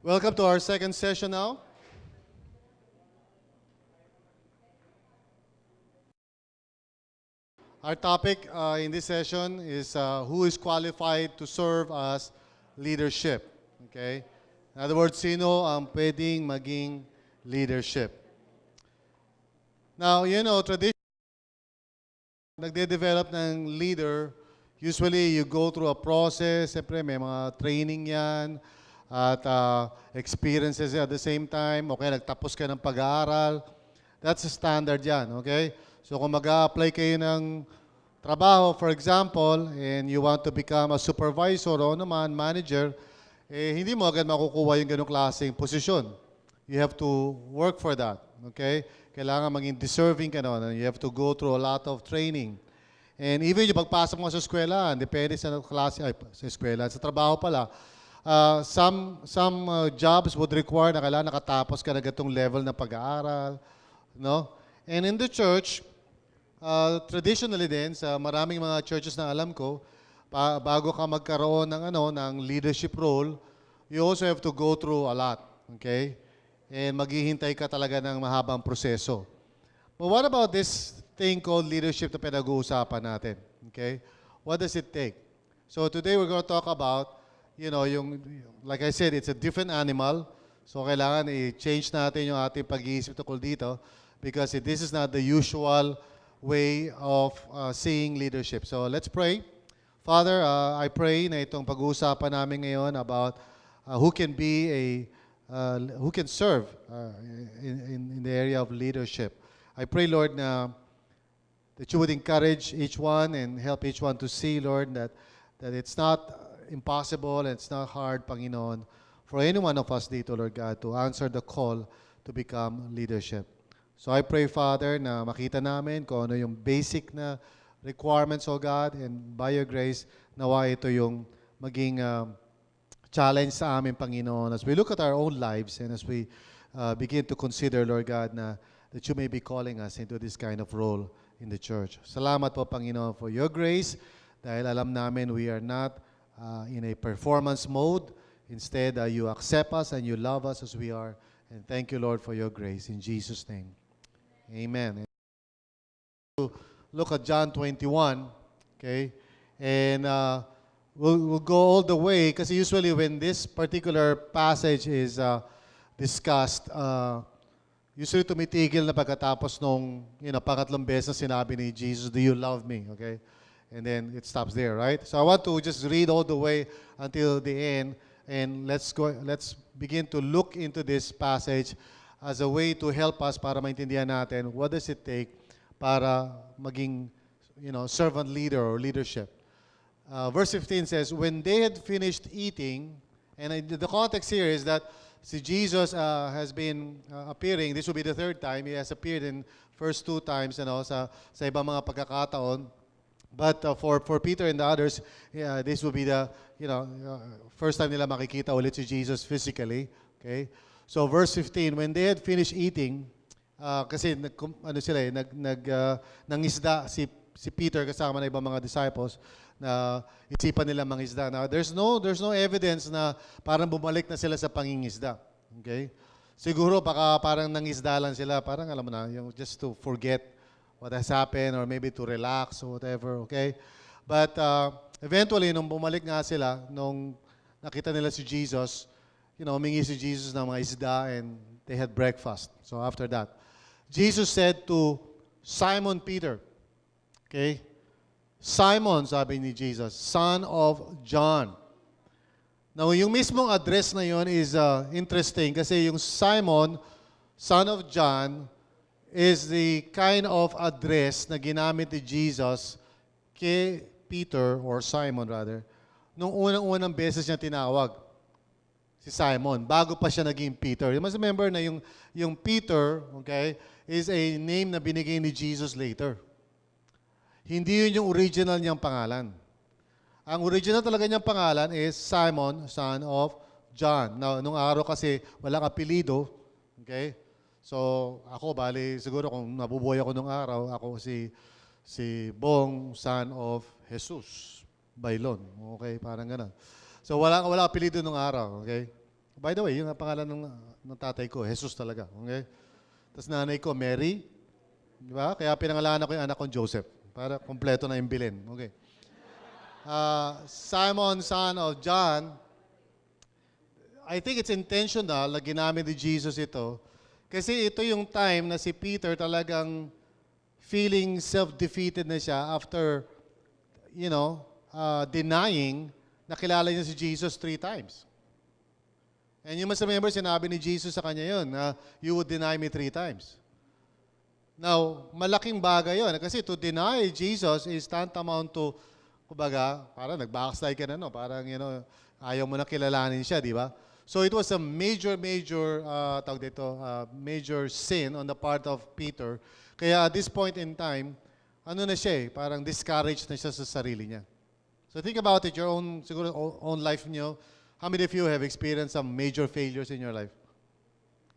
Welcome to our second session now. Our topic in this session is who is qualified to serve as leadership. Okay? In other words, sino ang pwedeng maging leadership. Now, tradition, nagde-develop ng leader, usually you go through a process, siyempre may mga training yan, at experiences at the same time. Okay, nagtapos ka ng pag-aaral. That's a standard yan, okay? So kung mag-a-apply kayo ng trabaho, for example, and you want to become a supervisor o naman manager, hindi mo agad makukuha yung ganong klaseng posisyon. You have to work for that, okay? Kailangan maging deserving ka naman. You have to go through a lot of training. And even yung pagpasok mo sa eskwela, depende sa klase, sa eskwela, sa trabaho pala, some jobs would require na kailangan nakatapos ka na ganitong level na pag-aaral, no? And in the church, traditionally din, sa maraming mga churches na alam ko, bago ka magkaroon ng leadership role, you also have to go through a lot, okay? And maghihintay ka talaga ng mahabang proseso. But what about this thing called leadership na pinag-uusapan natin? Okay? What does it take? So today we're going to talk about, like I said, it's a different animal. So kailangan i-change natin yung ating pag-iisip tungkol dito because this is not the usual way of seeing leadership. So let's pray. Father, I pray na itong pag-uusapan namin ngayon about who can serve in the area of leadership. I pray, Lord, that you would encourage each one and help each one to see, Lord, that it's not impossible and it's not hard, Panginoon, for any one of us dito, Lord God, to answer the call to become leadership. So I pray, Father, na makita namin kung ano yung basic na requirements, O God, and by your grace, nawa ito yung maging challenge sa amin, Panginoon, as we look at our own lives and as we begin to consider, Lord God, that you may be calling us into this kind of role in the church. Salamat po, Panginoon, for your grace, dahil alam namin we are not in a performance mode. Instead, you accept us and you love us as we are. And thank you, Lord, for your grace. In Jesus' name, amen. Look at John 21, okay? And we'll go all the way kasi usually when this particular passage is discussed, usually tumitigil na pagkatapos nung pangatlong beses na sinabi ni Jesus, "Do you love me?" Okay? And then it stops there, right? So I want to just read all the way until the end, and let's begin to look into this passage as a way to help us para maintindihan natin what does it take para maging servant leader or leadership. Verse 15 says, when they had finished eating, and the context here is that si Jesus has been appearing. This will be the third time. He has appeared in first two times sa ibang mga pagkakataon. But for Peter and the others, this will be the first time nila makikita ulit si Jesus physically. Okay? So verse 15, when they had finished eating, kasi nangisda si Peter kasama na ibang mga disciples na isipan nila mangisda. Now, there's no evidence na parang bumalik na sila sa pangingisda. Okay? Siguro baka parang nangisda lang sila, parang alam mo na, just to forget what has happened or maybe to relax or whatever, okay? But eventually, nung bumalik nga sila, nung nakita nila si Jesus, humingi si Jesus ng mga isda and they had breakfast. So after that, Jesus said to Simon Peter, okay? Simon, sabi ni Jesus, son of John. Now, yung mismong address na yon is interesting kasi yung Simon, son of John, is the kind of address na ginamit ni Jesus kay Peter, or Simon rather, nung unang beses niya tinawag si Simon, bago pa siya naging Peter. You must remember na yung Peter, okay, is a name na binigay ni Jesus later. Hindi yun yung original niyang pangalan. Ang original talaga niyang pangalan is Simon, son of John. Now, nung araw kasi walang apelido, okay? So, ako, siguro kung nabubuhay ako nung araw, ako si Bong, son of Jesus, Bailon. Okay, parang gano'n. So, wala apelido nung araw, okay? By the way, yung pangalan ng tatay ko, Jesus talaga. Okay? Tapos nanay ko, Mary. Di ba? Kaya pinangalanan ko yung anak kong Joseph. Para kompleto na yung bilin. Okay. Simon, son of John, I think it's intentional na ginamit ni Jesus ito. Kasi ito yung time na si Peter talagang feeling self-defeated na siya after, denying na kilala niya si Jesus 3 times. And you must remember, sinabi ni Jesus sa kanya yun, na you would deny me 3 times. Now, malaking bagay yun. Kasi to deny Jesus is tantamount to, kumbaga, parang nag-backslide ka na, no? Parang, ayaw mo na kilalanin siya, di ba? So it was a major sin on the part of Peter. Kaya at this point in time, ano na siya parang discouraged na siya sa sarili niya. So think about it, your own life niyo. How many of you have experienced some major failures in your life?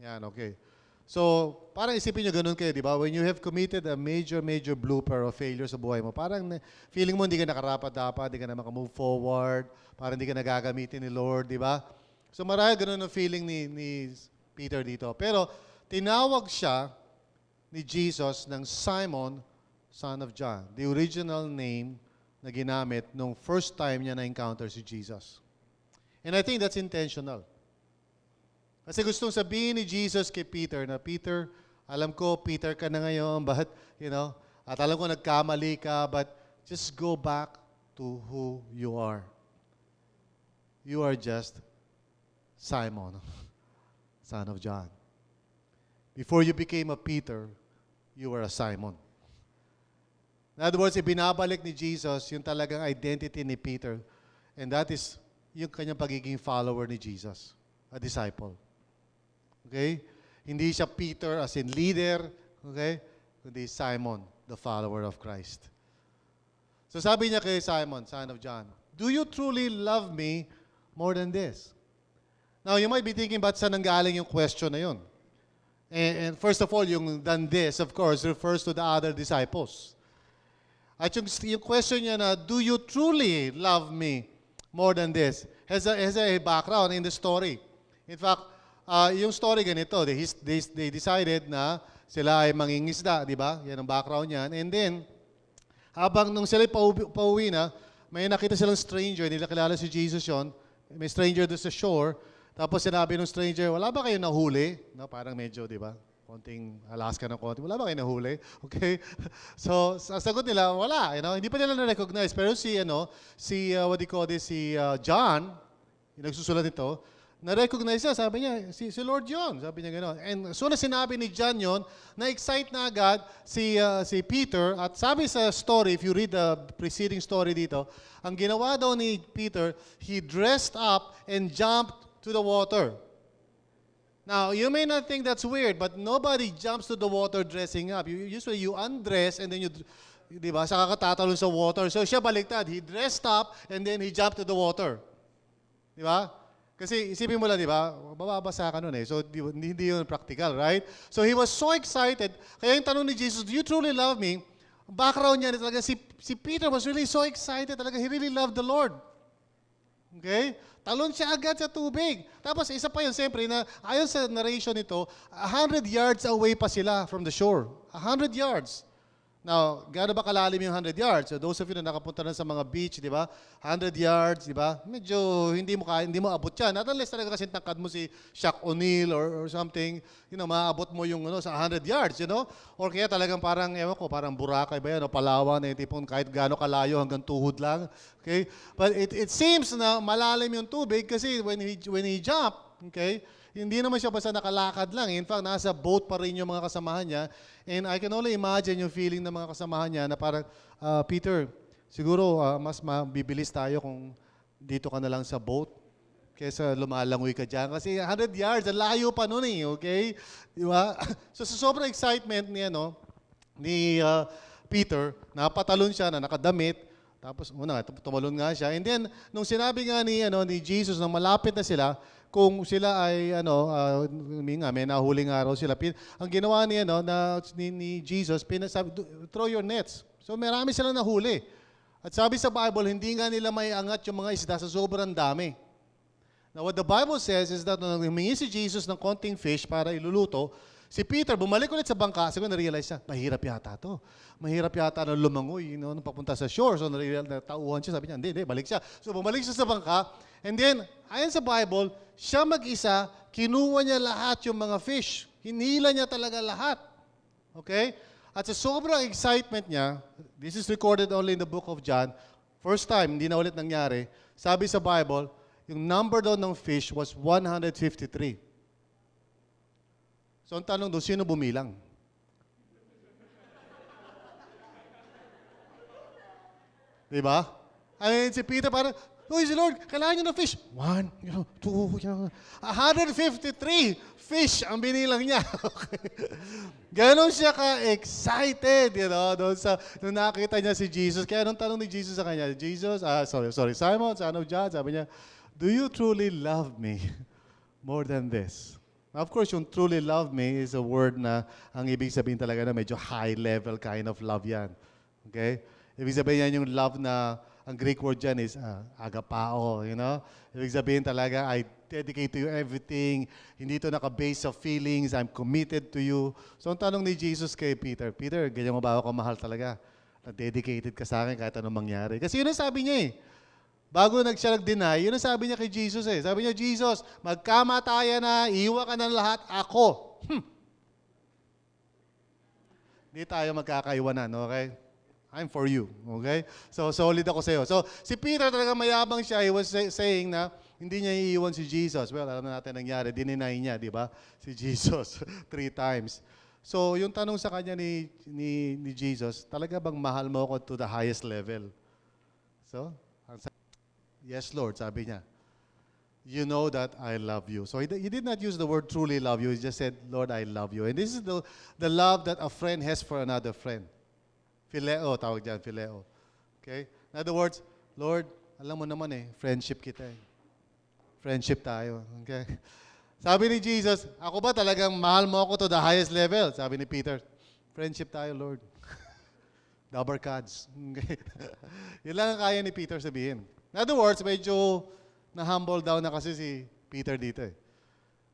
Yan, okay. So, parang isipin nyo ganun kayo, di ba? When you have committed a major blooper of failure sa buhay mo, parang feeling mo hindi ka nakarapat-dapat, hindi ka na makamove forward, parang hindi ka nagagamitin ni Lord, di ba? So, marahil ganun ang feeling ni Peter dito. Pero, tinawag siya ni Jesus ng Simon, son of John. The original name na ginamit nung first time niya na-encounter si Jesus. And I think that's intentional. Kasi gustong sabihin ni Jesus kay Peter na, Peter, alam ko, Peter ka na ngayon, but, at alam ko nagkamali ka, but just go back to who you are. You are just Simon, son of John. Before you became a Peter, you were a Simon. In other words, ibinabalik ni Jesus yung talagang identity ni Peter. And that is yung kanyang pagiging follower ni Jesus, a disciple. Okay? Hindi siya Peter as in leader, okay? Kundi Simon, the follower of Christ. So sabi niya kay Simon, son of John, do you truly love me more than this? Now, you might be thinking, ba't saan nanggaling yung question na yun? And first of all, yung than this, of course, refers to the other disciples. At yung question niya na, do you truly love me more than this? Has a background in the story. In fact, yung story ganito, they decided na sila ay mangingisda, di ba? Yan ang background niyan. And then, habang nung sila pauwi na, may nakita silang stranger, nila kilala si Jesus yon. May stranger doon sa shore. Tapos sinabi ng stranger, wala ba kayo nahuli? No, parang medyo, di ba? Konting Alaska ng konti. Wala ba kayo nahuli? Okay? So, sagot nila, wala. Hindi pa nila na-recognize. Pero si John, yung nagsusulat nito, na-recognize siya. Sabi niya, si Lord John. Sabi niya gano'n. And so na sinabi ni John yon, na-excite na agad si Peter. At sabi sa story, if you read the preceding story dito, ang ginawa daw ni Peter, he dressed up and jumped to the water. Now, you may not think that's weird, but nobody jumps to the water dressing up. Usually, you undress and then di ba, saka ka tatalon sa water. So, siya baliktad. He dressed up and then he jumped to the water. Di ba? Kasi isipin mo lang, di ba, bababasa ka nun eh. So, hindi yun practical, right? So, he was so excited. Kaya yung tanong ni Jesus, do you truly love me? Background niya, talaga, si Peter was really so excited. Talaga, he really loved the Lord. Okay? Talon siya agad sa tubig. Tapos isa pa yun, siyempre, na ayon sa narration nito, 100 yards away pa sila from the shore. 100 yards. Now, gaano ba kalalim yung 100 yards? So those of you na nakapunta na sa mga beach, di ba? 100 yards, di ba? Medyo hindi mo abot yan. Not unless talaga kasi tangkad mo si Shaq O'Neal or something, maabot mo yung sa 100 yards, Or kaya talagang parang, parang Boracay ba yan, o Palawan, tipong kahit gaano kalayo hanggang tuhod lang. Okay? But it seems na malalim yung tubig kasi when he jumped, okay, hindi naman siya basta nakalakad lang. In fact, nasa boat pa rin yung mga kasamahan niya. And I can only imagine yung feeling ng mga kasamahan niya na parang, Peter, siguro mas mabibilis tayo kung dito ka na lang sa boat kaysa lumalangoy ka dyan. Kasi 100 yards, ang layo pa nun okay? Di ba? So sa sobrang excitement ni Peter, napatalon siya na nakadamit. Tapos, tumalon nga siya. And then, nung sinabi nga ni Jesus, nang malapit na sila, kung sila ay, may nahuling araw sila, ang ginawa ni Jesus, sabi, throw your nets. So, marami silang nahuli. At sabi sa Bible, hindi nga nila may angat yung mga isda sa sobrang dami. Now, what the Bible says is that nung humingi si Jesus ng konting fish para iluluto, si Peter bumalik ulit sa bangka, siguro na-realize niya, mahirap yata to. Mahirap yata na lumangoy, nung papunta sa shore. So, natauhan siya, sabi niya, hindi, balik siya. So, bumalik siya sa bangka, and then, ayon sa Bible, siya mag-isa, kinuha niya lahat yung mga fish. Hinila niya talaga lahat. Okay? At sa sobrang excitement niya, this is recorded only in the book of John, first time, hindi na ulit nangyari, sabi sa Bible, yung number doon ng fish was 153. So, ang tanong doon, sino bumilang? Diba? I mean, si Peter parang, oh, si Lord, kailangan nyo ng fish. 1, 2, 153 fish ang binilang niya. Ganon siya ka-excited, doon sa, nung nakita niya si Jesus. Kaya nung tanong ni Jesus sa kanya, Jesus, Simon, son of John, sabi niya, do you truly love me more than this? Now, of course, yung truly love me is a word na ang ibig sabihin talaga na medyo high-level kind of love yan. Okay? Ibig sabihin yan yung love na, ang Greek word dyan is agapao, Ibig sabihin talaga, I dedicate to you everything. Hindi ito naka-base sa feelings. I'm committed to you. So, ang tanong ni Jesus kay Peter, Peter, ganyan mo ba ako kamahal talaga? Na-dedicated ka sa akin kahit anong mangyari. Kasi yun ang sabi niya Bago siya nag-deny, yun ang sabi niya kay Jesus Sabi niya, Jesus, magkamatayan na, iiwan ka ng lahat, ako. Hindi tayo magkakaiwanan, okay? I'm for you, okay? So, solid ako sa'yo. So, si Peter talaga mayabang siya. He was saying na hindi niya iiwan si Jesus. Well, alam na natin nangyari. Dininay niya, di ba? Si Jesus 3 times. So, yung tanong sa kanya ni Jesus, talaga bang mahal mo ako to the highest level? So, yes, Lord, sabi niya. You know that I love you. So he did not use the word truly love you. He just said, Lord, I love you. And this is the love that a friend has for another friend. Phileo, tawag dyan, phileo. Okay? In other words, Lord, alam mo naman friendship kita Friendship tayo. Okay? Sabi ni Jesus, ako ba talagang mahal mo ako to the highest level? Sabi ni Peter, friendship tayo, Lord. Double cards. Okay? Yun lang ang kaya ni Peter sabihin. In other words, medyo na-humble down na kasi si Peter dito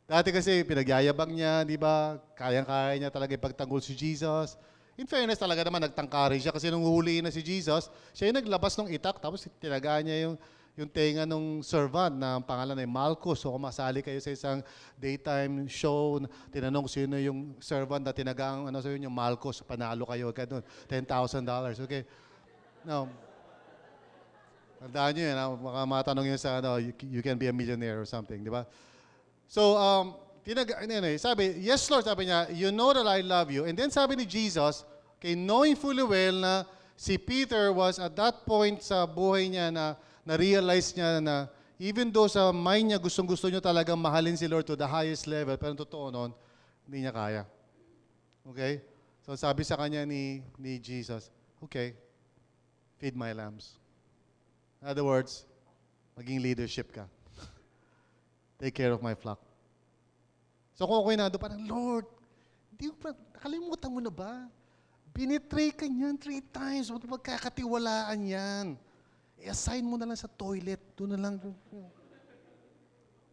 Dati kasi pinagyayabang niya, di ba? Kayang-kaya niya talaga ipagtanggol si Jesus. In fairness talaga naman, nagtangkari siya kasi nung huhulihin na si Jesus, siya yung naglabas ng itak tapos tinagaan niya yung tenga ng servant na ang pangalan ay Malchus. So kung masali kayo sa isang daytime show, tinanong sino yung servant na tinagang yung Malchus, panalo kayo agad doon, $10,000. Okay? Now, tandaan nyo baka matanong yun sa, you can be a millionaire or something, di ba? So, sabi, yes, Lord, sabi niya, you know that I love you. And then sabi ni Jesus, knowing fully well na si Peter was at that point sa buhay niya na na-realize niya na even though sa mind niya gustong-gusto niya talagang mahalin si Lord to the highest level, pero totoo nun, hindi niya kaya. Okay? So sabi sa kanya ni Jesus, okay, feed my lambs. In other words, maging leadership ka. Take care of my flock. So kung ako'y nado, parang, Lord, nakalimutan mo na ba? Binitray ka niyan 3 times. Magkakatiwalaan yan. I-assign mo na lang sa toilet. Doon na lang.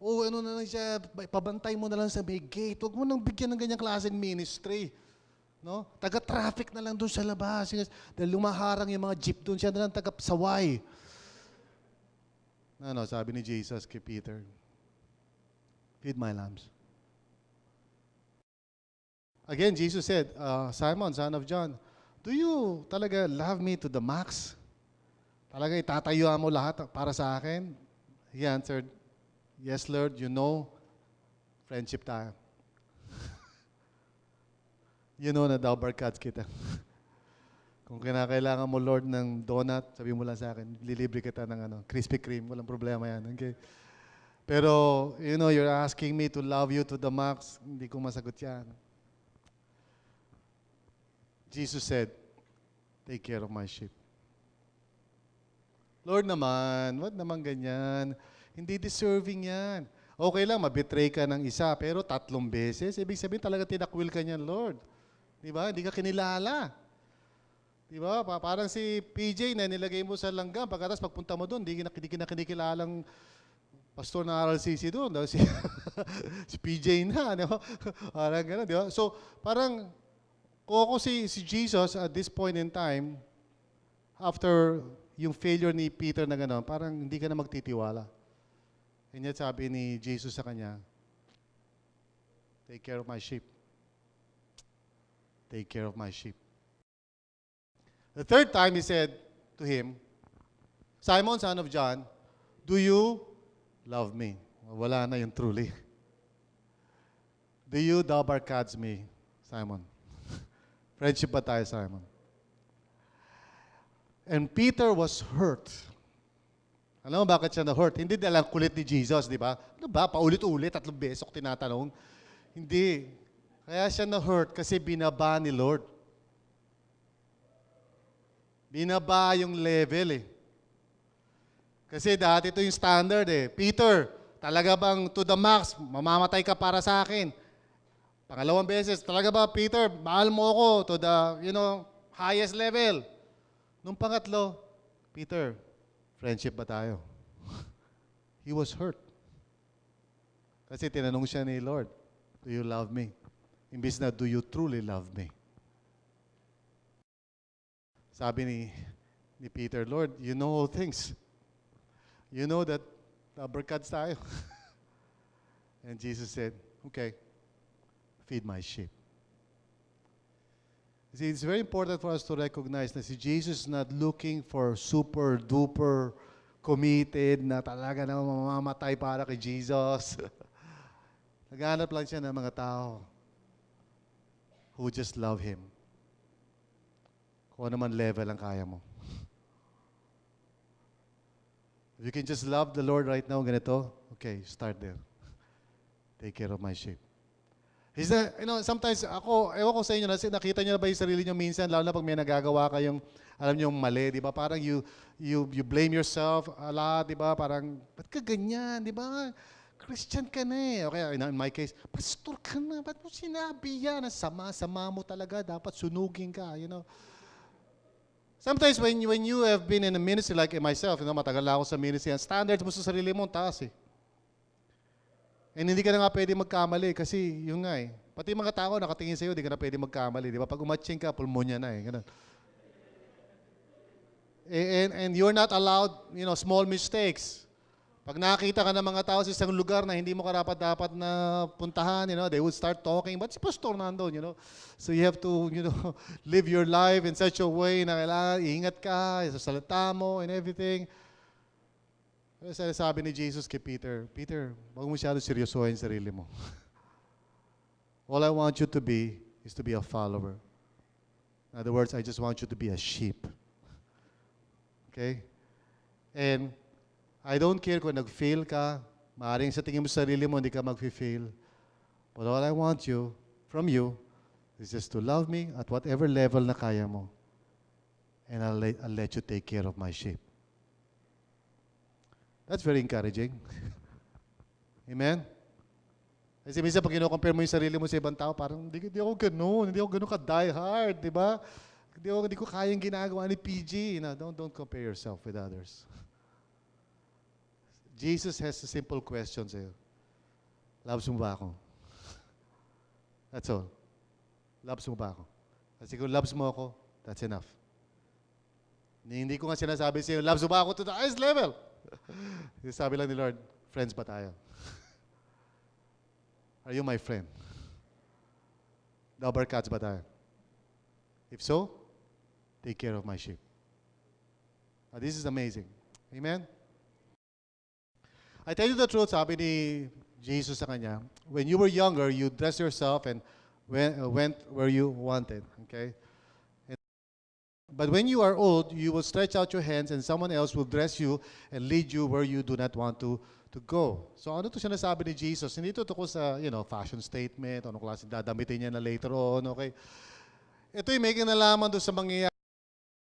Na lang siya, pabantay mo na lang sa may gate. Huwag mo nang bigyan ng ganyang klaseng ministry. No? Taga-traffic na lang doon sa labas. Dahil lumaharang yung mga jeep doon. Siya na lang taga-saway. Sabi ni Jesus kay Peter, feed my lambs. Again, Jesus said, Simon, son of John, do you talaga love me to the max? Talaga itatayuan mo lahat para sa akin? He answered, yes, Lord, you know, friendship tayo. You know na double cards kita. Kung kinakailangan mo, Lord, ng donut, sabi mo lang sa akin, lilibre kita ng Krispy Kreme. Walang problema yan. Okay? Pero, you're asking me to love you to the max. Hindi ko masagot yan. Jesus said, take care of my sheep. Lord naman, what naman ganyan? Hindi deserving yan. Okay lang, mabetray ka ng isa, pero 3 beses. Ibig sabihin talaga tinakwil ka niyan, Lord. Di ba? Hindi ka kinilala. Di ba? Parang si PJ na nilagay mo sa langgam, pagkatapos pagpunta mo doon, hindi kinikilalang pastor na RLCC doon, daw si, si PJ na, no? Parang gano'n, di ba? So, parang, kung ako si Jesus at this point in time, after yung failure ni Peter na gano'n, parang hindi ka na magtitiwala. And yet sabi ni Jesus sa kanya, take care of my sheep. Take care of my sheep. The third time he said to him, Simon, son of John, do you love me? Wala na yung truly. Do you dabarkads me, Simon? Friendship ba tayo, Simon? And Peter was hurt. Alam mo bakit siya na-hurt? Hindi dahil ang kulit ni Jesus, di ba? Ano ba? Paulit-ulit, 3 beses ako tinatanong. Hindi. Kaya siya na-hurt kasi binaba ni Lord. Binaba yung level eh. Kasi dati ito yung standard eh. Peter, talaga bang to the max, mamamatay ka para sa akin? Pangalawang beses, talaga ba Peter, mahal mo ako to the, highest level? Nung pangatlo, Peter, friendship ba tayo? He was hurt. Kasi tinanong siya ni Lord, do you love me? Imbis na, do you truly love me? Sabi ni Peter, Lord, you know all things. You know that berkats tayo. And Jesus said, okay, feed my sheep. See, it's very important for us to recognize na si Jesus is not looking for super duper committed na talaga na mamamatay para kay Jesus. Naghahanap lang siya ng mga tao who just love Him. Kung ano man level ang kaya mo. If you can just love the Lord right now, ganito, okay, start there. Take care of my sheep. Is that, sometimes ewan ko sa inyo, nakita niyo na ba yung sarili niyo minsan, lalo na pag may nagagawa kayong, alam niyo, mali, di ba? Parang you blame yourself a lot, di ba? Parang, ba't ka ganyan, di ba? Christian ka na eh. Okay, in my case, pastor ka na, ba't mo sinabi yan? Sama mo talaga, dapat sunugin ka, Sometimes when you have been in a ministry like myself, matagal na ako sa ministry, ang standards mo sa sarili mo, taas eh. And hindi ka na nga pwede magkamali kasi yun nga eh. Pati mga tao nakatingin sa'yo, hindi ka na pwede magkamali. Di ba? Pag umatching ka, pulmonya na eh. Ganun. And you're not allowed, small mistakes. Pag nakakita ka ng mga tao sa isang lugar na hindi mo karapat-dapat na puntahan, they would start talking, ba't si pastor nandun, So you have to, live your life in such a way na kailangan, iingat ka, sa salita mo and everything. Sabi ni Jesus kay Peter, Peter, huwag mo masyado seryosohin sarili mo. All I want you to be is to be a follower. In other words, I just want you to be a sheep. Okay? And I don't care kung nag-fail ka, maaaring sa tingin mo sa sarili mo, hindi ka mag-fail. But all I want from you, is just to love me at whatever level na kaya mo. And I'll let you take care of my sheep. That's very encouraging. Amen? Kasi minsan pag kino-compare mo yung sarili mo sa ibang tao, parang hindi ako ganun ka-die hard, di ba? Hindi ko kayang ginagawa ni PG. Don't compare yourself with others. Jesus has a simple question sa'yo. Loves mo ba ako? That's all. Loves mo ba ako? Kasi kung loves mo ako, that's enough. Hindi ko nga sinasabi sa'yo, loves mo ba ako to the highest level? Sabi lang ni Lord, friends ba tayo? Are you my friend? Dabarkads ba tayo? If so, take care of my sheep. Now, this is amazing. Amen? I tell you the truth, sabi ni Jesus sa kanya, when you were younger, you dressed yourself and went where you wanted. Okay? But when you are old, you will stretch out your hands and someone else will dress you and lead you where you do not want to go. So ano to sinasabi ni Jesus? Hindi ito tungkol sa, fashion statement, anong klase dadamitin niya na later on, okay? Ito yung may kinalaman doon sa mangyayari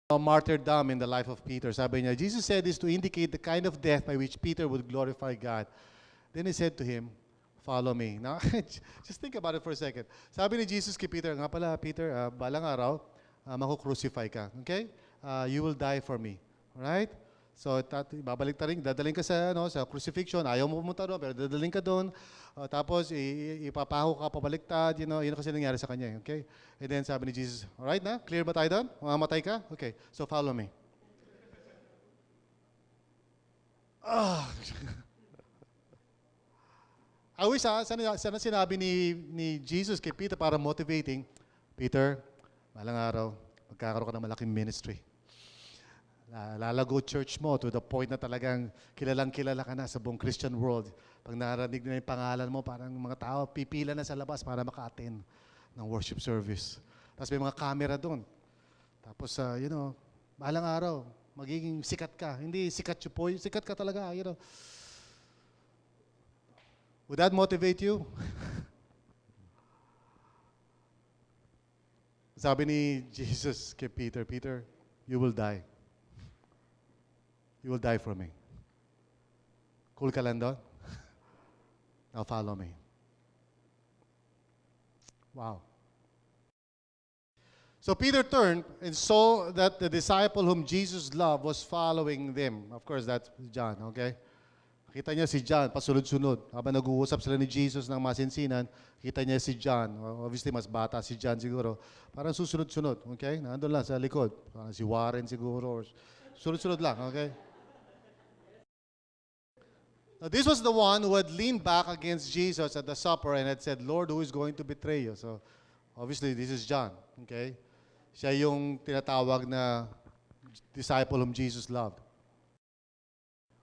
martyrdom in the life of Peter. Sabi niya, Jesus said this to indicate the kind of death by which Peter would glorify God. Then he said to him, follow me. Now, just think about it for a second. Sabi ni Jesus kay Peter, nga pala, Peter, balang araw, mako-crucify ka. Okay? You will die for me. Alright? So, babalik ta rin, dadaling ka sa, sa crucifixion. Ayaw mo pumunta doon, pero dadaling ka doon. Tapos, ipapaho ka, pabaliktad, yun kasi nangyari sa kanya. Okay? And then, sabi ni Jesus, alright na? Clear ba tayo doon? Mamamatay ka? Okay, so follow me. I wish, sana sinabi ni Jesus kay Peter para motivating, Peter, malang araw, magkakaroon ka ng malaking ministry. Lalago church mo to the point na talagang kilalang-kilala ka na sa buong Christian world. Pag narinig na yung pangalan mo, parang mga tao pipila na sa labas para maka-attend ng worship service. Tapos may mga camera doon. Tapos, balang araw, magiging sikat ka. Hindi sikat yung po, sikat ka talaga, Would that motivate you? Sabi ni Jesus kay Peter, Peter, you will die. You will die for me. Cool ka lang doon? Now follow me. Wow. So Peter turned and saw that the disciple whom Jesus loved was following them. Of course, that's John, okay? Kita niya si John, pasunod-sunod. Habang nag-uusap sila ni Jesus ng masinsinan, kita niya si John. Obviously, mas bata si John siguro. Parang susunod-sunod, okay? Nandun lang sa likod. Parang si Warren siguro. Sunod-sunod lang, okay? Now, this was the one who had leaned back against Jesus at the supper and had said, Lord, who is going to betray you? So, obviously, this is John, okay? Siya yung tinatawag na disciple whom Jesus loved.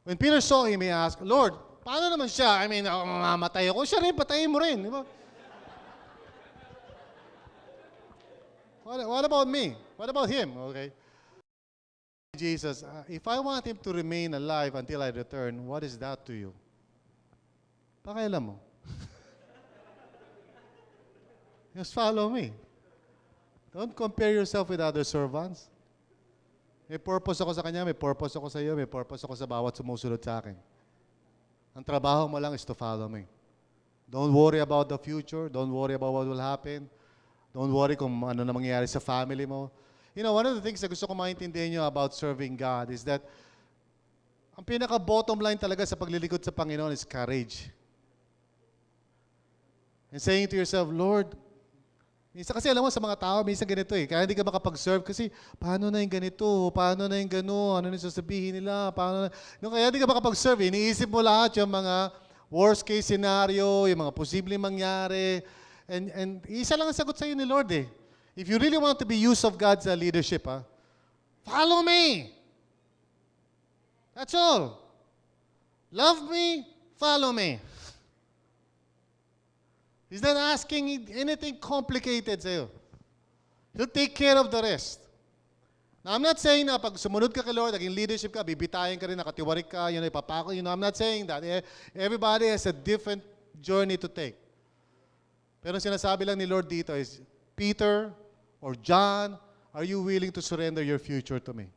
When Peter saw him, he asked, Lord, paano naman siya? I mean, mamamatay ako. Siya rin, patayin mo rin. Di ba? What about me? What about him? Okay. Jesus, if I want him to remain alive until I return, what is that to you? Pakialam mo. Just follow me. Don't compare yourself with other servants. May purpose ako sa kanya, may purpose ako sa iyo, may purpose ako sa bawat sumusunod sa akin. Ang trabaho mo lang is to follow me. Don't worry about the future. Don't worry about what will happen. Don't worry kung ano na mangyayari sa family mo. One of the things na gusto ko maintindihan nyo about serving God is that ang pinaka-bottom line talaga sa paglilingkod sa Panginoon is courage. And saying to yourself, Lord, minsan kasi alam mo sa mga tao, minsan ganito kaya hindi ka makapag-serve kasi paano na yung ganito, paano na yung gano'n, ano na sasabihin nila, paano na, kaya hindi ka makapag-serve, iniisip mo lahat yung mga worst case scenario, yung mga posibleng mangyari, and isa lang ang sagot sa iyo ni Lord If you really want to be used of God's leadership, follow me. That's all. Love me, follow me. He's not asking anything complicated sa'yo. He'll take care of the rest. Now, I'm not saying na pag sumunod ka kay Lord, naging leadership ka, bibitayin ka rin, nakatiwarik ka, ipapako, I'm not saying that. Everybody has a different journey to take. Pero sinasabi lang ni Lord dito is, Peter or John, are you willing to surrender your future to me?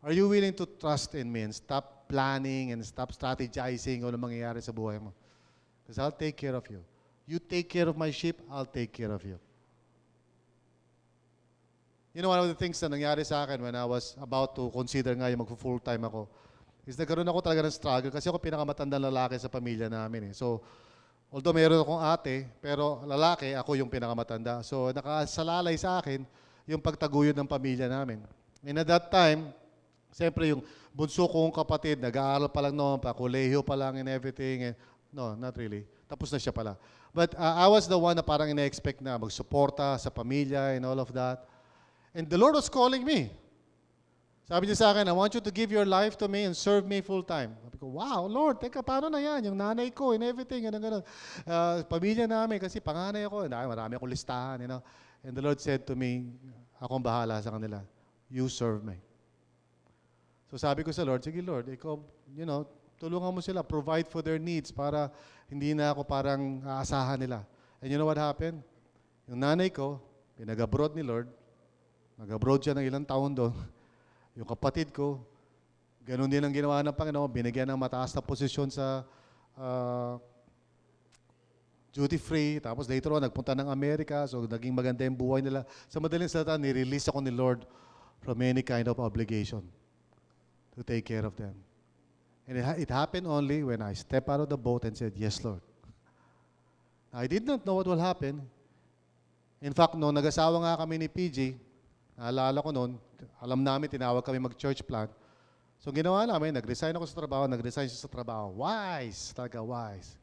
Are you willing to trust in me and stop planning and stop strategizing kung ano mangyayari sa buhay mo? Because I'll take care of you. You take care of my sheep, I'll take care of you. One of the things na nangyari sa akin when I was about to consider nga yung mag-full-time ako, is nagkaroon ako talaga ng struggle kasi ako pinakamatandang lalaki sa pamilya namin. So, although meron akong ate, pero lalaki, ako yung pinakamatanda. So, nakasalalay sa akin yung pagtaguyod ng pamilya namin. And at that time, siyempre yung bunso kong kapatid, nag-aaral pa lang noon, pa-kolehiyo pa lang and everything. No, not really. Tapos na siya pala. But I was the one na parang ina-expect na magsuporta sa pamilya and all of that. And the Lord was calling me. Sabi niya sa akin, I want you to give your life to me and serve me full-time. Sabi ko, wow, Lord, teka, paano na yan? Yung nanay ko and everything, gano'n. Pamilya namin, kasi panganay ako, marami akong listahan, And the Lord said to me, akong bahala sa kanila. You serve me. So sabi ko sa Lord, sige Lord, ikaw, tulungan mo sila, provide for their needs para hindi na ako parang aasahan nila. And you know what happened? Yung nanay ko, pinag-abroad ni Lord, nag-abroad siya ng ilang taon doon. Yung kapatid ko, ganun din ang ginawa ng Panginoon, binigyan ng mataas na posisyon sa duty free, tapos later on, nagpunta ng Amerika, so naging maganda yung buhay nila. Sa madaling salita, nirelease ako ni Lord from any kind of obligation. to take care of them. And it happened only when I stepped out of the boat and said, yes, Lord. I did not know what will happen. In fact, noong nag-asawa nga kami ni PG, naalala ko noon, alam namin, tinawag kami mag-church plant. So ginawa namin, nag-resign ako sa trabaho, nag-resign siya sa trabaho. Wise, talaga wise.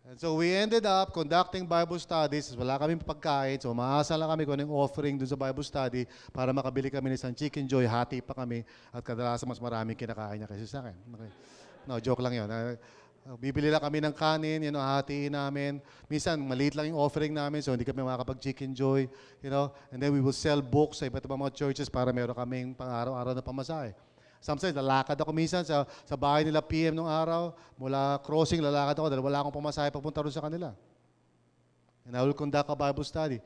And so we ended up conducting Bible studies. Wala kaming pagkain, so maasa lang kami kung anong offering doon sa Bible study para makabili kami ng isang Chicken Joy, hati pa kami, at kadalasan mas maraming kinakain niya kasi sa akin. Okay. No, joke lang yun. Bibili lang kami ng kanin, hatiin namin. Minsan, maliit lang yung offering namin, so hindi kami makakapag-Chicken Joy, and then we will sell books sa iba't ibang mga churches para meron kaming pang-araw-araw na pamasahe. Sometimes, lalakad ako minsan sa bahay nila PM nung araw, mula crossing, lalakad ako dahil wala akong pamasahe papunta rin sa kanila. And I will conduct a Bible study.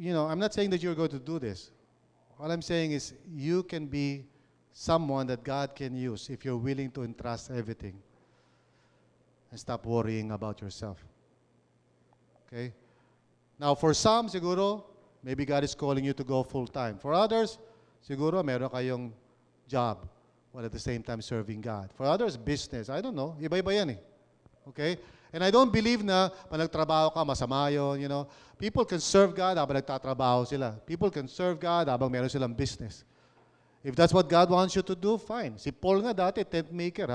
I'm not saying that you're going to do this. All I'm saying is you can be someone that God can use if you're willing to entrust everything. And stop worrying about yourself. Okay? Now, for some, siguro, maybe God is calling you to go full-time. For others, siguro, meron kayong job while at the same time serving God. For others, business. I don't know. Iba-iba yan eh. Okay? And I don't believe na pag nagtrabaho ka, masama yun, People can serve God habang nagtatrabaho sila. People can serve God habang meron silang business. If that's what God wants you to do, fine. Si Paul nga dati, tent maker,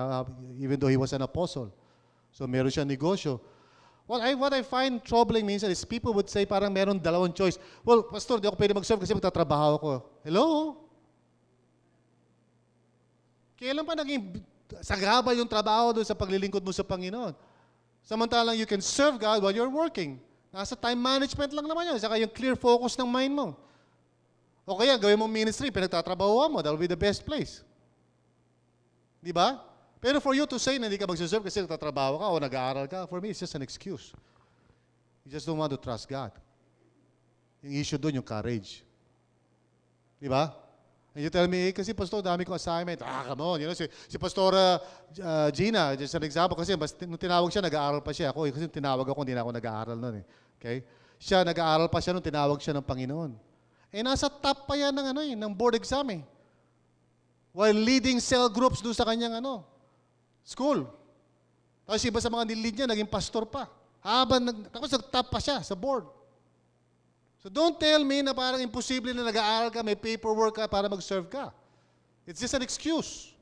even though he was an apostle. So, meron siya negosyo. What I find troubling minsan is people would say parang meron dalawang choice. Well, Pastor, di ako pwede mag-serve kasi magtatrabaho ako. Hello? Kailan pa naging sagabal yung trabaho doon sa paglilingkod mo sa Panginoon? Samantalang you can serve God while you're working. Nasa time management lang naman yan. Saka yung clear focus ng mind mo. O kaya, gawin mo ministry, pinagtatrabaho mo, that will be the best place. Di ba? Pero for you to say na hindi ka mag-serve kasi nagtatrabaho ka o nag-aaral ka, for me, it's just an excuse. You just don't want to trust God. Yung issue doon, yung courage. Di ba? And you tell me, kasi Pastor, dami kong assignment. Come on. Si Pastora Gina, just an example, kasi nung tinawag siya, nag-aaral pa siya. Ako, kasi tinawag ako, hindi na ako nag-aaral noon. Okay? Siya, nag-aaral pa siya nung tinawag siya ng Panginoon. Nasa top pa yan ng board exam eh. While leading cell groups doon sa kanyang school. Tapos iba sa mga nilid niya, naging pastor pa. Tapos nag-top pa siya sa board. So don't tell me na parang imposible na nag-aaral ka, may paperwork ka para mag-serve ka. It's just an excuse.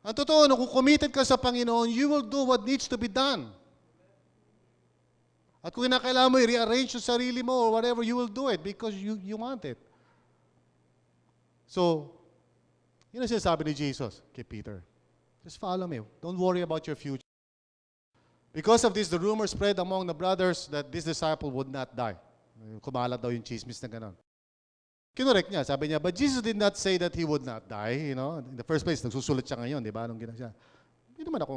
Ang totoo, kung committed ka sa Panginoon, you will do what needs to be done. At kung kinakailangan mo i-rearrange yung sarili mo or whatever, you will do it because you want it. So, yun ang sinasabi ni Jesus kay Peter. Just follow me. Don't worry about your future. Because of this, the rumor spread among the brothers that this disciple would not die. Kumalat daw yung chismis na gano'n. Kinorek niya. Sabi niya, but Jesus did not say that he would not die. In the first place, nagsusulat siya ngayon, di ba? Anong ginawa siya? Hindi naman ako,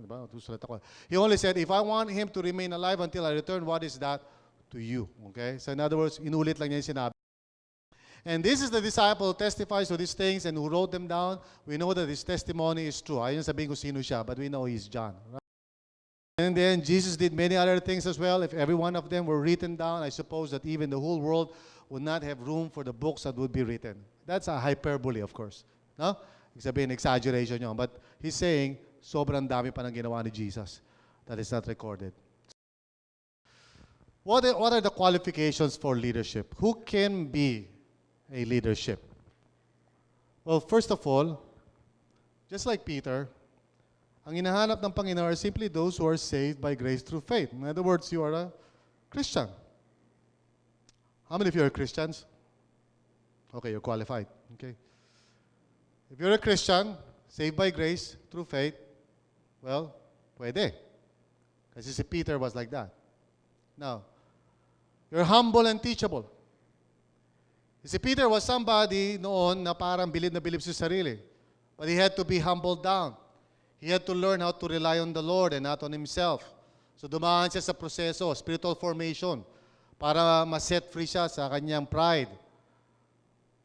di ba? Nagsusulat ako. He only said, if I want him to remain alive until I return, what is that to you? Okay? So in other words, inulit lang niya yung sinabi. And this is the disciple who testifies to these things and who wrote them down. We know that his testimony is true. Ayun sabihin ko sino siya, but we know he's John. Right? And then Jesus did many other things as well. If every one of them were written down, I suppose that even the whole world would not have room for the books that would be written. That's a hyperbole, of course. No? Sabihin, exaggeration yun. But he's saying, sobrang dami pa ng ginawa ni Jesus that is not recorded. What are the qualifications for leadership? Who can be a leadership? Well, first of all, just like Peter, ang hinahanap ng Panginoon are simply those who are saved by grace through faith. In other words, you are a Christian. How many of you are Christians? Okay, you're qualified. Okay. If you're a Christian, saved by grace through faith, well, pwede. Kasi si Peter was like that. Now, you're humble and teachable. Si Peter was somebody noon na parang bilib na bilib sa sarili. But he had to be humbled down. He had to learn how to rely on the Lord and not on himself. So dumaan siya sa proseso, spiritual formation, para ma-set free siya sa kanyang pride.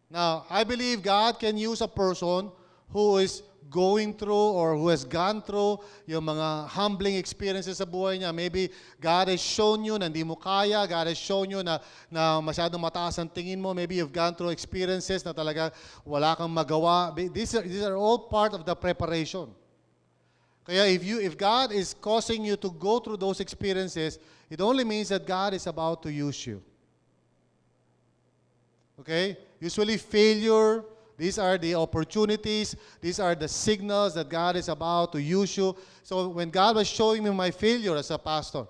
Now, I believe God can use a person who is going through or who has gone through yung mga humbling experiences sa buhay niya. Maybe God has shown you na hindi mo kaya. God has shown you na masyadong mataas ang tingin mo. Maybe you've gone through experiences na talaga wala kang magawa. These are all part of the preparation. Kaya if God is causing you to go through those experiences, it only means that God is about to use you. Okay? Usually failure, these are the opportunities, these are the signals that God is about to use you. So when God was showing me my failure as a pastor,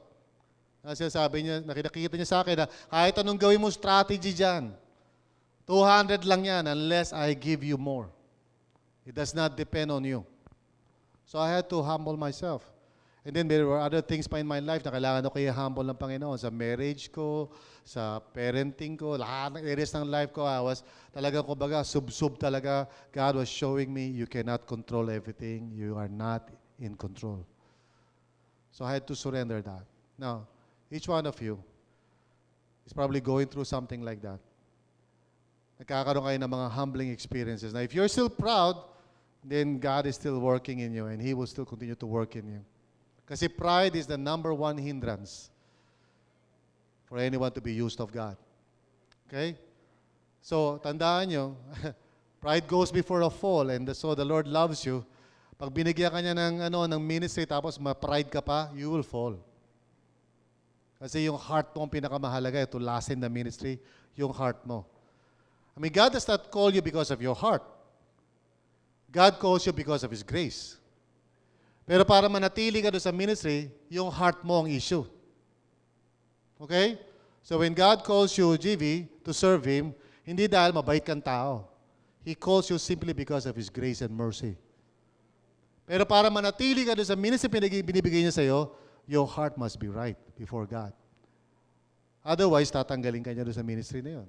sabi niya, nakikita niya sa akin na kahit anong gawin mo strategy dyan, 200 lang yan unless I give you more. It does not depend on you. So I had to humble myself. And then there were other things pa in my life na kailangan ako i-humble ng Panginoon. Sa marriage ko, sa parenting ko, lahat ng areas ng life ko, I was talaga, kumbaga, sub-sub talaga. God was showing me, you cannot control everything. You are not in control. So I had to surrender that. Now, each one of you is probably going through something like that. Nagkakaroon kayo ng mga humbling experiences. Now, if you're still proud, then God is still working in you and He will still continue to work in you. Kasi pride is the number one hindrance for anyone to be used of God. Okay? So, tandaan nyo, pride goes before a fall, and so the Lord loves you. Pag binigyan ka niya ng ministry, tapos ma-pride ka pa, you will fall. Kasi yung heart mo ang pinakamahalaga, to last in the ministry, yung heart mo. I mean, God does not call you because of your heart. God calls you because of His grace. Pero para manatili ka doon sa ministry, yung heart mo ang issue. Okay? So when God calls you, GV, to serve Him, hindi dahil mabait kang tao. He calls you simply because of His grace and mercy. Pero para manatili ka doon sa ministry binibigay niya sa'yo, your heart must be right before God. Otherwise, tatanggalin ka niya doon sa ministry na yun.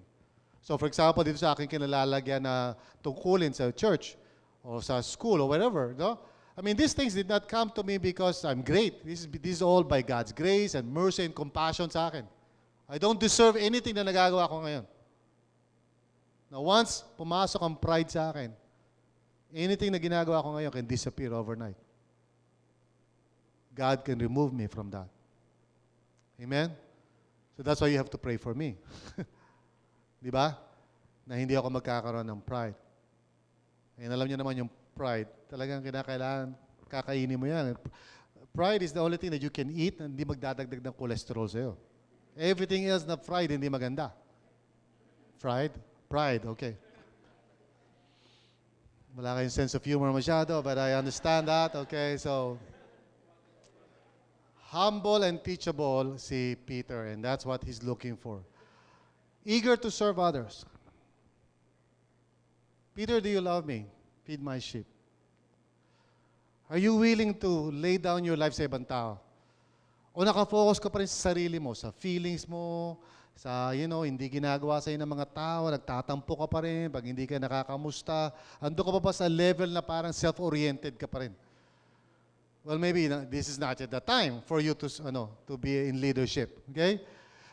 So for example, dito sa aking kinalalagyan na tungkulin sa church o sa school or whatever, no? I mean, these things did not come to me because I'm great. This is all by God's grace and mercy and compassion sa akin. I don't deserve anything na nagagawa ko ngayon. Now, once pumasok ang pride sa akin, anything na ginagawa ko ngayon can disappear overnight. God can remove me from that. Amen? So that's why you have to pray for me. Di ba? Na hindi ako magkakaroon ng pride. And alam niyo naman yung pride, talagang kinakailangan, kakainin mo yan. Pride is the only thing that you can eat na hindi magdadagdag ng cholesterol sa'yo. Everything else na fried, hindi maganda. Fried? Pride, okay. Wala kayong sense of humor masyado, but I understand that, okay? So, humble and teachable si Peter, and that's what he's looking for. Eager to serve others. Peter, do you love me? Feed my sheep. Are you willing to lay down your life sa ibang tao? O nakafocus ka pa rin sa sarili mo, sa feelings mo, sa, hindi ginagawa sa'yo ng mga tao, nagtatampo ka pa rin, pag hindi ka nakakamusta, ando ka pa ba sa level na parang self-oriented ka pa rin? Well, maybe this is not yet the time for you to be in leadership. Okay?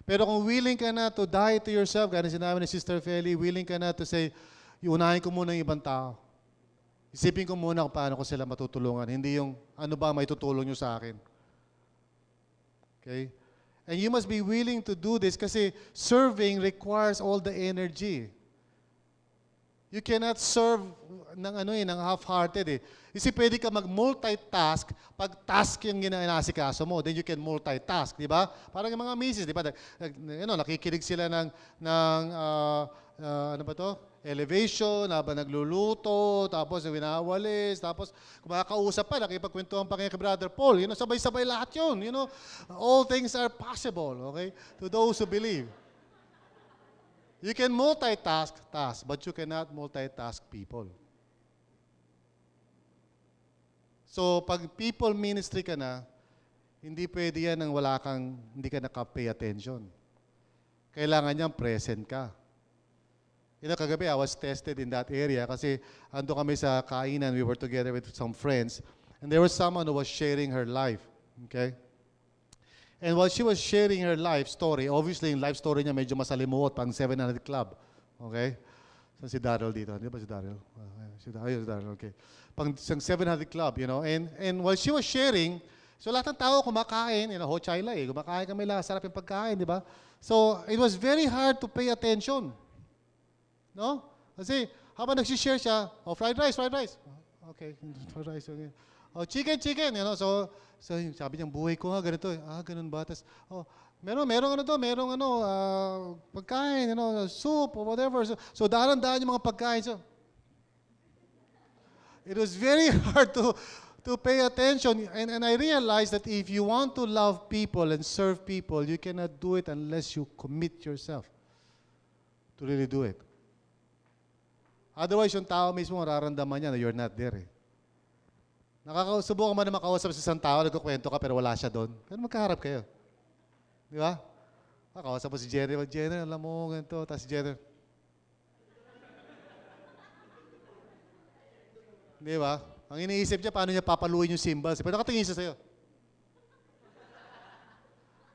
Pero kung willing ka na to die to yourself, gaya na sinabi ni Sister Feli, willing ka na to say, iunahin ko muna yung ibang tao. Isipin ko muna kung paano ko sila matutulungan. Hindi yung ano ba may tutulong nyo sa akin. Okay? And you must be willing to do this kasi serving requires all the energy. You cannot serve ng half-hearted eh. Kasi pwede ka mag-multitask pag task yung ginasikaso mo, then you can multitask, di ba? Parang yung mga misis, di ba? Nakikinig sila ng ano ba to? Elevation, habang nagluluto, tapos winawalis, tapos kumakausap pa, nakipagkwentuhan pa kay Brother Paul. Sabay-sabay lahat yun. All things are possible, okay? To those who believe. You can multitask tasks, but you cannot multitask people. So, pag people ministry ka na, hindi pwede yan nang hindi ka naka-pay attention. Kailangan niyang present ka. Kagabi, I was tested in that area kasi ando kami sa kainan, we were together with some friends, and there was someone who was sharing her life. Okay? And while she was sharing her life story, obviously yung life story niya medyo masalimuot, pang 700 Club. Okay? Saan si Daryl dito? Di ba si Daryl? Si Daryl, okay. Pang 700 Club, And while she was sharing, so lahat ng tao kumakain, ho chayla kumakain kami lahat, sarap yung pagkain, di ba? So, it was very hard to pay attention. No? Kasi, habang nagsishare siya, fried rice. Okay, fried rice, okay. Chicken, So, sabi niya, buhay ko nga, ganito. Ganun ba? Tapos, merong pagkain, soup, or whatever. So daan yung mga pagkain. So, it was very hard to pay attention. And I realized that if you want to love people and serve people, you cannot do it unless you commit yourself to really do it. Otherwise, yung tao mismo mararamdaman niya na you're not there. Subukan man na makausap sa isang tao, nagkukwento ka pero wala siya doon. Pero magkaharap kayo. Di ba? Kausap mo si Jenny, alam mo, ganito. Tapos si Jenny, di ba? Ang iniisip niya, paano niya papaluin yung symbols. Pero nakatingin siya sa'yo.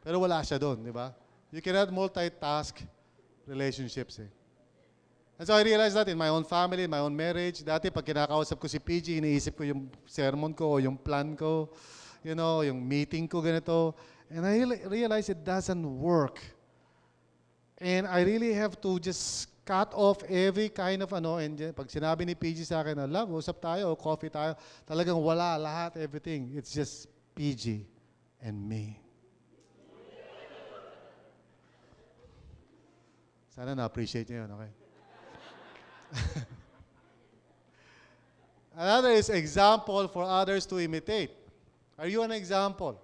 Pero wala siya doon, di ba? You cannot multitask relationships. And so I realized that in my own family, in my own marriage. Dati, pag kinakausap ko si PG, iniisip ko yung sermon ko o yung plan ko, yung meeting ko, ganito. And I realized it doesn't work. And I really have to just cut off every kind of and pag sinabi ni PG sa akin na, love, usap tayo, o coffee tayo, talagang wala lahat, everything. It's just PG and me. Sana na-appreciate niyo yun, okay? Another is example for others to imitate. Are you an example?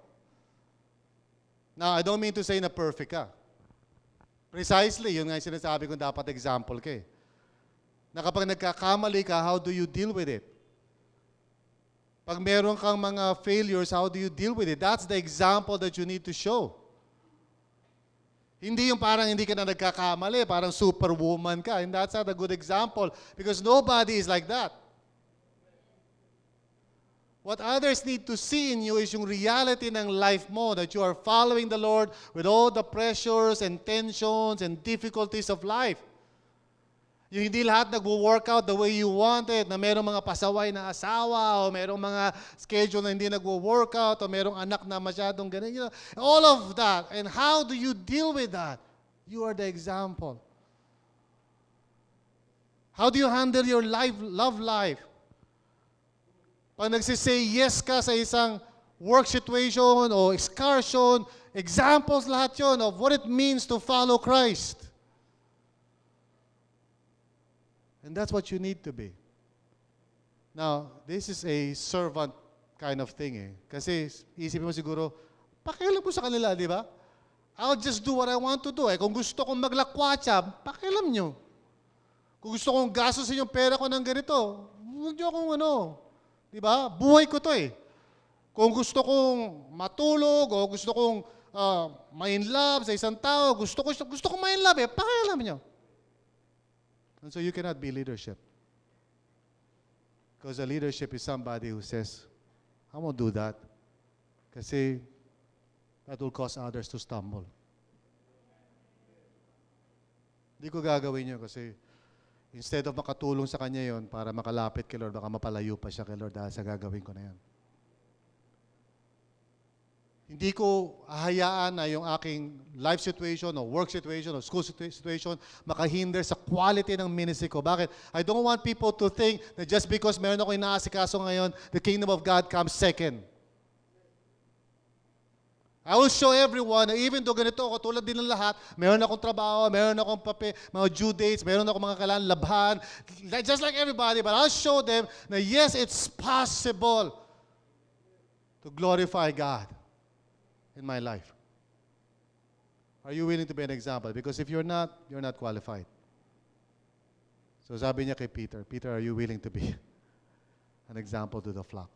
Now, I don't mean to say na perfect ka. Precisely, yun nga yung sinasabi kong dapat example ka Na kapag nagkakamali ka, how do you deal with it? Pag meron kang mga failures, how do you deal with it? That's the example that you need to show. Hindi yung parang hindi ka na nagkakamali, parang superwoman ka. And that's not a good example because nobody is like that. What others need to see in you is yung reality ng life mo, that you are following the Lord with all the pressures and tensions and difficulties of life. Yung hindi lahat nagwo-workout the way you want it, na merong mga pasaway na asawa, o merong mga schedule na hindi nagwo-workout, o merong anak na masyadong ganun. All of that. And how do you deal with that? You are the example. How do you handle your love life? Pag nagsisay yes ka sa isang work situation o excursion, examples lahat yon of what it means to follow Christ. And that's what you need to be. Now, this is a servant kind of thing Kasi isipin mo siguro, pakialam mo sa kanila, di ba? I'll just do what I want to do. Kung gusto kong maglakwatsa, pakialam nyo. Kung gusto kong gastusin yung pera ko ng ganito, huwag nyo akong Diba? Buhay ko to Kung gusto kong matulog o gusto kong ma-in love sa isang tao, gusto kong ma-in love pakialam nyo. And so you cannot be leadership. Because a leadership is somebody who says, I won't do that. Kasi that will cause others to stumble. Hindi ko gagawin yun kasi instead of makatulong sa kanya yon para makalapit kay Lord, baka mapalayo pa siya kay Lord dahil sa gagawin ko na yan. Hindi ko hahayaan na yung aking life situation o work situation o school situation makahinder sa quality ng ministry ko. Bakit? I don't want people to think that just because meron ako inaasikaso ngayon, the kingdom of God comes second. I will show everyone na even though ganito ako, tulad din ng lahat, meron akong trabaho, meron akong mga due dates, meron akong mga kailangan labhan, just like everybody, but I'll show them na yes, it's possible to glorify God in my life. Are you willing to be an example? Because if you're not qualified. So sabi niya kay Peter, Peter, are you willing to be an example to the flock?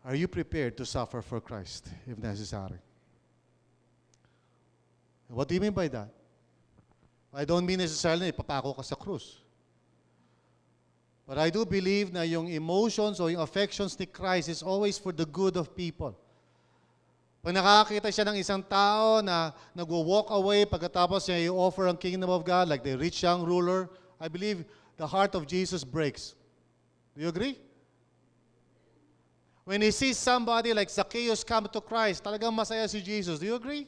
Are you prepared to suffer for Christ if necessary? What do you mean by that? I don't mean necessarily ipapako ka sa krus. But I do believe na yung emotions o yung affections ni Christ is always for the good of people. Pag nakakita siya ng isang tao na nag-walk away pagkatapos niya i-offer ang kingdom of God, like the rich young ruler, I believe the heart of Jesus breaks. Do you agree? When he sees somebody like Zacchaeus come to Christ, talagang masaya si Jesus. Do you agree?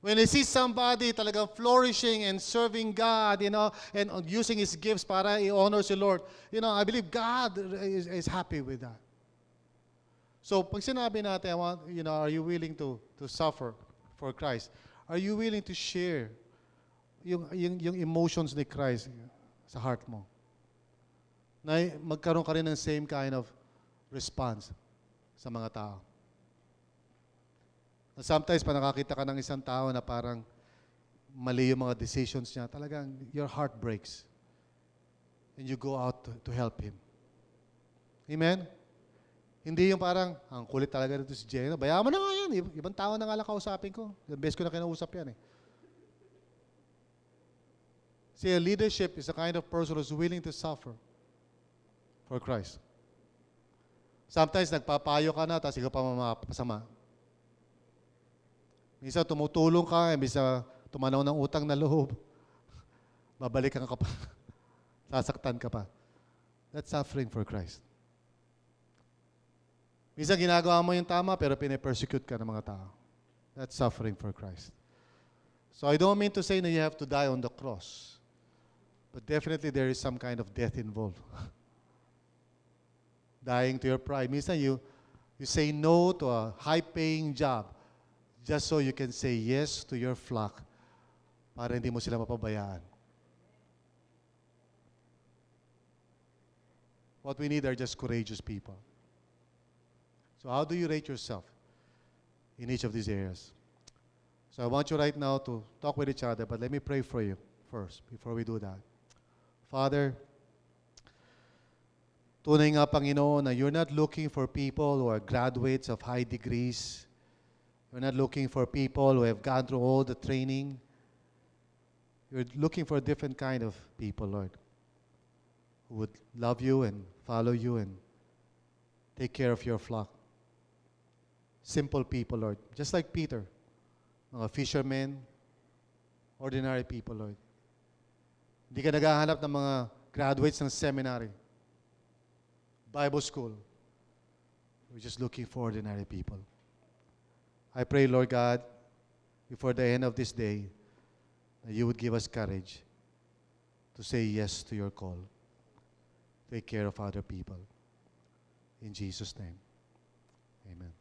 When he sees somebody talagang flourishing and serving God, and using his gifts para i-honor si Lord, I believe God is happy with that. So, pag sinabi natin, are you willing to suffer for Christ? Are you willing to share yung emotions ni Christ sa heart mo? Na magkaroon ka rin ng same kind of response sa mga tao. Sometimes, pa nakakita ka ng isang tao na parang mali yung mga decisions niya, talagang your heart breaks. And you go out to help him. Amen? Hindi yung parang, ang kulit talaga dito si Jenna. Bayaan mo na nga yan. Ibang tao na nga lang kausapin ko. Yung best ko na kinausap yan eh. See, a leadership is a kind of person who's willing to suffer for Christ. Sometimes nagpapayo ka na, tapos ikaw pa mapasama. Minsan tumutulong ka, minsan tumanaw ng utang na loob. Babalikan ka pa. Sasaktan ka pa. That's suffering for Christ. Minsan ginagawa mo yung tama, pero pine-persecute ka ng mga tao. That's suffering for Christ. So I don't mean to say that you have to die on the cross. But definitely there is some kind of death involved. Dying to your pride. Minsan you say no to a high-paying job just so you can say yes to your flock para hindi mo sila mapabayaan. What we need are just courageous people. So how do you rate yourself in each of these areas? So I want you right now to talk with each other, but let me pray for you first before we do that. Father, tunay nga, Panginoon, na you're not looking for people who are graduates of high degrees. You're not looking for people who have gone through all the training. You're looking for a different kind of people, Lord, who would love you and follow you and take care of your flock. Simple people, Lord. Just like Peter, mga fishermen, ordinary people, Lord. Hindi ka naghahanap ng mga graduates ng seminary, Bible school. We're just looking for ordinary people. I pray, Lord God, before the end of this day, that you would give us courage to say yes to your call. Take care of other people. In Jesus' name, amen.